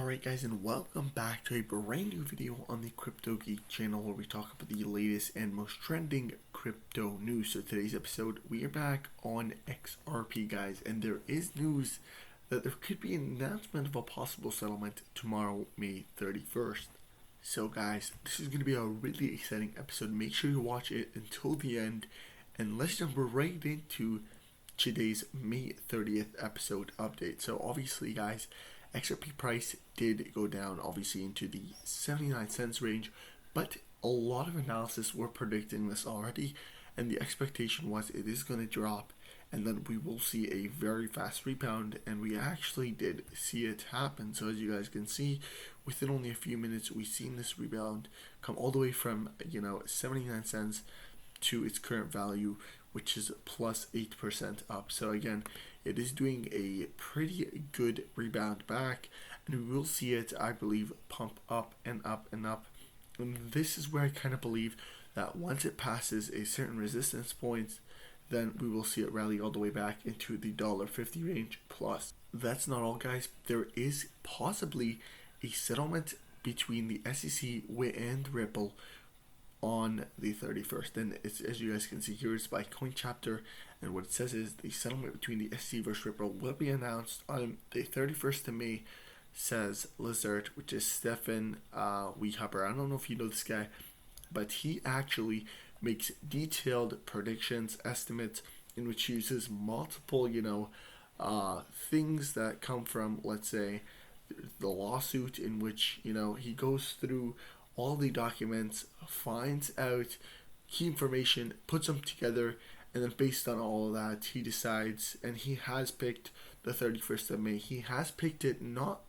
Alright guys, and welcome back to a brand new video on the Crypto Geek channel where we talk about the latest and most trending crypto news. So today's episode, we are back on XRP guys, and there is news that there could be an announcement of a possible settlement tomorrow, May 31st. So guys, this is going to be a really exciting episode. Make sure you watch it until the end, and let's jump right into today's May 30th episode update. So obviously guys, XRP price did go down obviously into the 79 cents range, but a lot of analysis were predicting this already, and the expectation was it is going to drop and then we will see a very fast rebound, and we actually did see it happen. So as you guys can see, within only a few minutes we've seen this rebound come all the way from 79 cents to its current value, which is plus 8% up. So again, it is doing a pretty good rebound back, and we will see it, I believe, pump up and up and up. And this is where I kind of believe that once it passes a certain resistance point, then we will see it rally all the way back into the $1.50 range plus. That's not all guys, there is possibly a settlement between the SEC and Ripple on the 31st, and it's, as you guys can see here, it's by CoinChapter, and what it says is the settlement between the SEC versus Ripple will be announced on the 31st of May, says Lizard, which is Stefan Weehupper. I don't know if you know this guy, but he actually makes detailed predictions, estimates, in which he uses multiple things that come from, let's say, the lawsuit, in which he goes through all the documents, finds out key information, puts them together, and then based on all of that, he decides, and he has picked the 31st of May. He has picked it not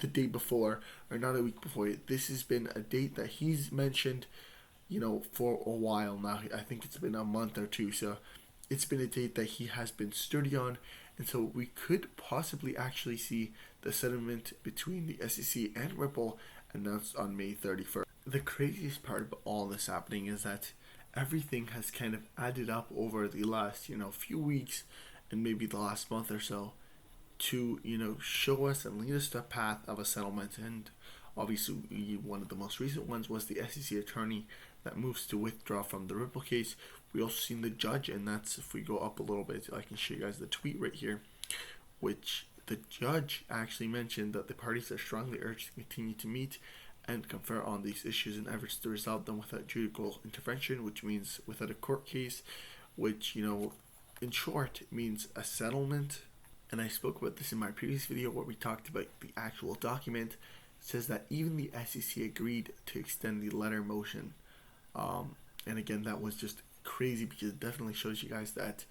the day before, or not a week before. This has been a date that he's mentioned, for a while now. I think it's been a month or two, so it's been a date that he has been sturdy on, and so we could possibly actually see the settlement between the SEC and Ripple announced on May 31st. The craziest part of all this happening is that everything has kind of added up over the last few weeks and maybe the last month or so to show us and lead us to a path of a settlement. And obviously one of the most recent ones was the SEC attorney that moves to withdraw from the Ripple case. We also seen the judge, and that's, if we go up a little bit, I can show you guys the tweet right here, which the judge actually mentioned that the parties are strongly urged to continue to meet and confer on these issues in efforts to resolve them without judicial intervention, which means without a court case, which in short means a settlement. And I spoke about this in my previous video where we talked about the actual document. It says that even the SEC agreed to extend the letter motion, and again, that was just crazy because it definitely shows you guys that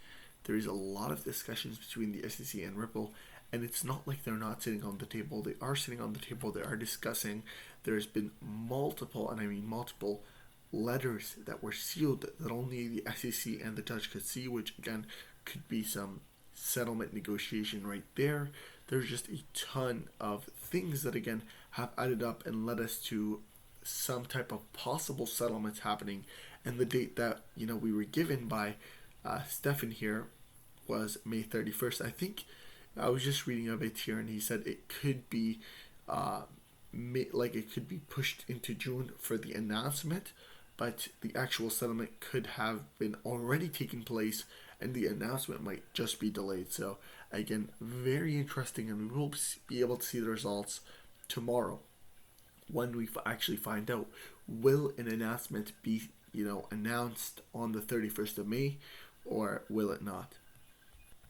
there is a lot of discussions between the SEC and Ripple, and it's not like they're not sitting on the table. They are sitting on the table. They are discussing. There's been multiple, and I mean multiple, letters that were sealed that only the SEC and the judge could see, which again could be some settlement negotiation right there. There's just a ton of things that again have added up and led us to some type of possible settlements happening. And the date that we were given by Stefan here was May 31st. I think I was just reading a bit here, and he said it could be it could be pushed into June for the announcement, but the actual settlement could have been already taken place and the announcement might just be delayed. So again, very interesting, and we will be able to see the results tomorrow when we actually find out, will an announcement be announced on the 31st of May, or will it not?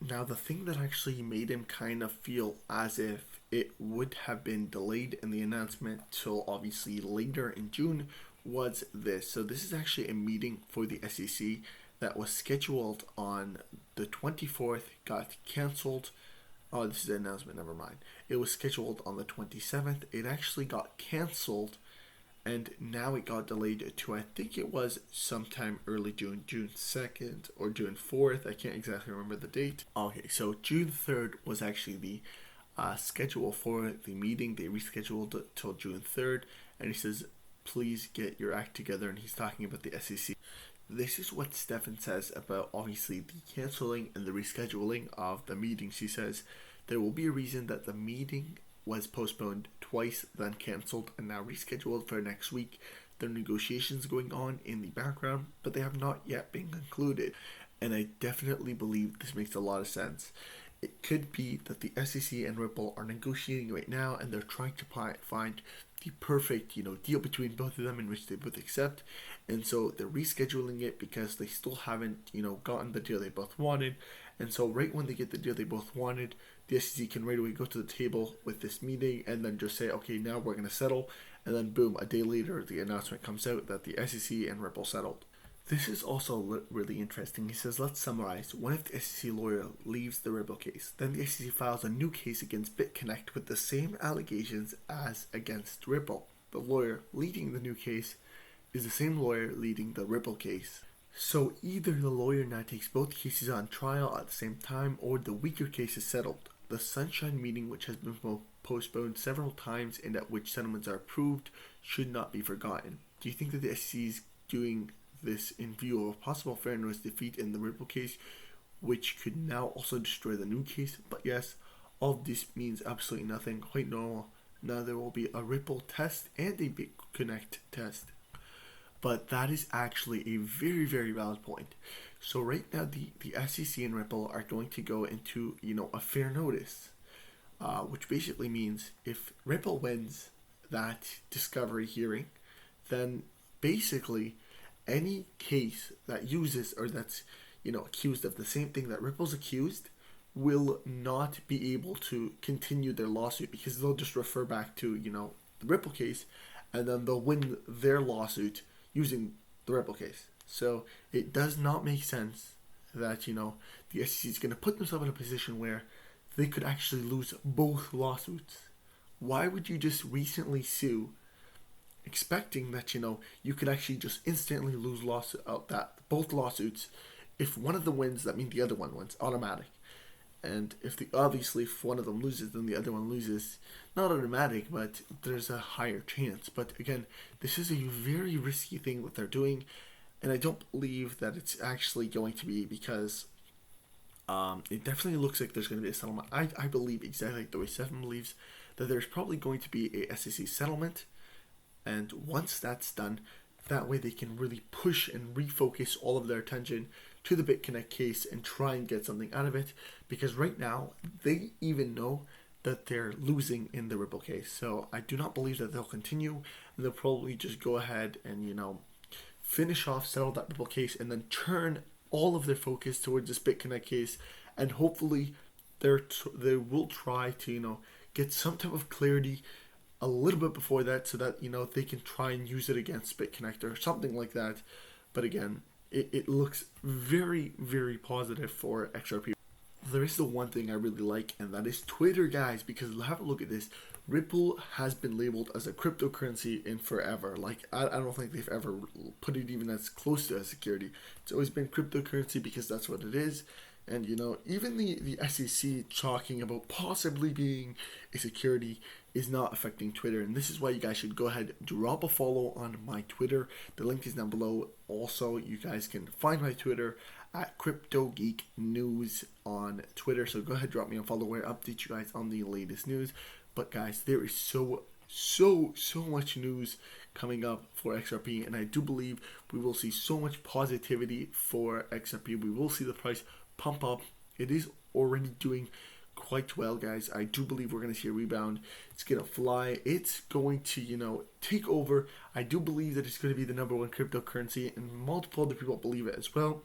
Now, the thing that actually made him kind of feel as if it would have been delayed in the announcement till obviously later in June was this. So this is actually a meeting for the SEC that was scheduled on the 24th, got cancelled. Oh, this is the announcement, never mind. It was scheduled on the 27th. It actually got cancelled, and now it got delayed to, I think it was sometime early June, June 2nd or June 4th. I can't exactly remember the date. Okay, so June 3rd was actually the schedule for the meeting. They rescheduled it till June 3rd, and he says, please get your act together, and he's talking about the SEC. This is what Stefan says about obviously the cancelling and the rescheduling of the meetings. He says there will be a reason that the meeting was postponed twice, then cancelled, and now rescheduled for next week. There are negotiations going on in the background, but they have not yet been concluded. And I definitely believe this makes a lot of sense. It could be that the SEC and Ripple are negotiating right now, and they're trying to find the perfect, deal between both of them in which they both accept. And so they're rescheduling it because they still haven't, gotten the deal they both wanted. And so right when they get the deal they both wanted, the SEC can right away go to the table with this meeting and then just say, okay, now we're going to settle. And then boom, a day later, the announcement comes out that the SEC and Ripple settled. This is also really interesting. He says, let's summarize. What if the SEC lawyer leaves the Ripple case? Then the SEC files a new case against BitConnect with the same allegations as against Ripple. The lawyer leading the new case is the same lawyer leading the Ripple case. So either the lawyer now takes both cases on trial at the same time, or the weaker case is settled. The Sunshine meeting, which has been postponed several times and at which settlements are approved, should not be forgotten. Do you think that the SEC is doing this in view of a possible fairness defeat in the Ripple case, which could now also destroy the new case? But yes, all of this means absolutely nothing. Quite normal. Now there will be a Ripple test and a BitConnect test. But that is actually a very, very valid point. So right now the SEC and Ripple are going to go into, a fair notice, which basically means if Ripple wins that discovery hearing, then basically any case that uses or that's, accused of the same thing that Ripple's accused will not be able to continue their lawsuit, because they'll just refer back to, the Ripple case, and then they'll win their lawsuit using the Ripple case. So it does not make sense that, the SEC is going to put themselves in a position where they could actually lose both lawsuits. Why would you just recently sue expecting that, you could actually just instantly lose both lawsuits? If one of them wins, that means the other one wins, automatic. And if one of them loses, then the other one loses. Not automatic, but there's a higher chance. But again, this is a very risky thing that they're doing, and I don't believe that it's actually going to be, because it definitely looks like there's going to be a settlement. I believe exactly like the way Stefan believes, that there's probably going to be a SEC settlement, and once that's done, that way they can really push and refocus all of their attention to the BitConnect case and try and get something out of it, because right now they even know that they're losing in the Ripple case. So I do not believe that they'll continue. They'll probably just go ahead and finish off, settle that Ripple case, and then turn all of their focus towards this BitConnect case, and hopefully they will try to get some type of clarity a little bit before that, so that they can try and use it against BitConnect or something like that. But again, it looks very, very positive for XRP. There is the one thing I really like, and that is Twitter, guys, because have a look at this. Ripple has been labeled as a cryptocurrency in forever. Like, I don't think they've ever put it even as close to a security. It's always been cryptocurrency because that's what it is. And, even the SEC talking about possibly being a security is not affecting Twitter. And this is why you guys should go ahead, drop a follow on my Twitter. The link is down below. Also, you guys can find my Twitter at CryptoGeek News on Twitter. So go ahead, drop me a follow where I update you guys on the latest news. But guys, there is so much news coming up for XRP, and I do believe we will see so much positivity for XRP. We will see the price pump up. It is already doing quite well, guys. I do believe we're going to see a rebound. It's going to fly. It's going to, take over. I do believe that it's going to be the number one cryptocurrency, and multiple other people believe it as well.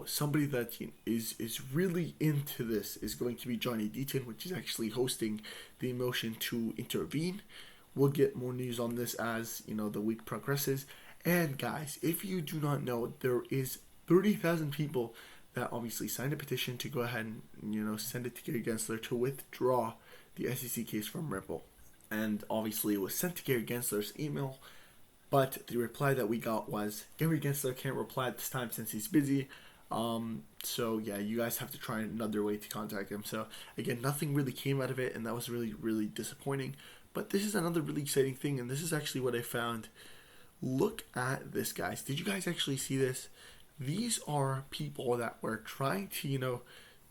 Somebody that is really into this is going to be Johnny Deaton, which is actually hosting the motion to intervene. We'll get more news on this as, the week progresses. And guys, if you do not know, there is 30,000 people that obviously signed a petition to go ahead and, send it to Gary Gensler to withdraw the SEC case from Ripple. And obviously it was sent to Gary Gensler's email, but the reply that we got was, Gary Gensler can't reply at this time since he's busy. So yeah, you guys have to try another way to contact him. So again, nothing really came out of it, and that was really, really disappointing. But this is another really exciting thing, and this is actually what I found. Look at this, guys. Did you guys actually see this? These are people that were trying to,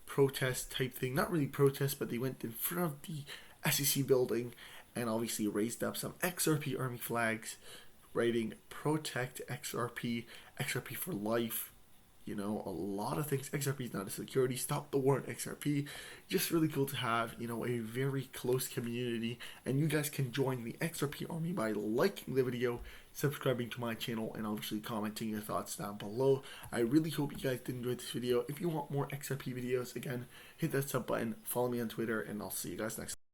protest type thing. Not really protest, but they went in front of the SEC building, and obviously raised up some XRP army flags, writing protect XRP, XRP for life. You know, a lot of things. XRP is not a security. Stop the war on XRP. Just really cool to have, you know, a very close community. And you guys can join the XRP army by liking the video, subscribing to my channel, and obviously commenting your thoughts down below. I really hope you guys did enjoy this video. If you want more XRP videos, again, hit that sub button, follow me on Twitter, and I'll see you guys next time.